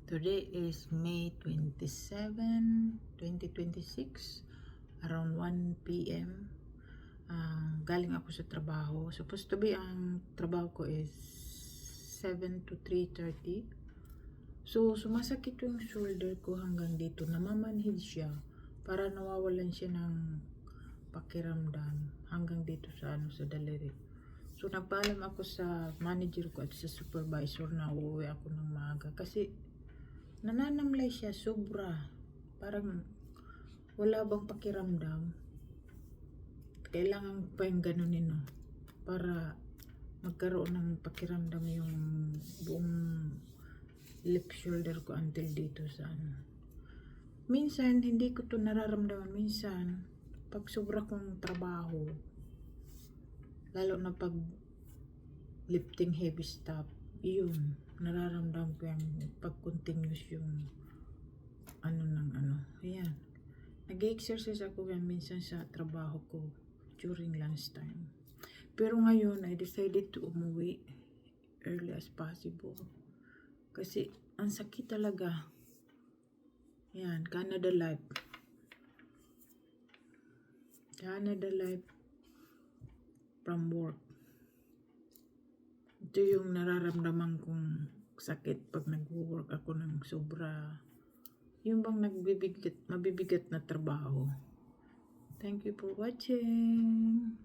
Today is May 27, 2026, around 1 p.m. Galing ako sa trabaho. Supposed to be ang trabaho ko is 7 to 3:30. So, sumasakit yung shoulder ko hanggang dito. Namamanhid siya para nawawalan siya ng pakiramdam hanggang dito sa daliri. So, nagpaalam ako sa manager ko at sa supervisor na uuwi ako ng maaga kasi nananamlay siya sobra. Parang wala bang pakiramdam. Kailangan pa yung ganunin, no? Para magkaroon ng pakiramdam yung buong left shoulder ko until dito sa ano. Minsan, hindi ko to nararamdaman. Minsan, pag sobra kong trabaho, lalo na pag lifting heavy stuff, yun, nararamdaman ko yung pag continuous yung ayan. Nag-exercise ako yan minsan sa trabaho ko during lunch time. Pero ngayon, I decided to umuwi early as possible. Kasi, ang sakit talaga. Yan, Canada Life. Canada Life from work. Ito yung nararamdaman kong sakit pag nag-work ako ng sobra. Yung bang mabibigat na trabaho. Thank you for watching.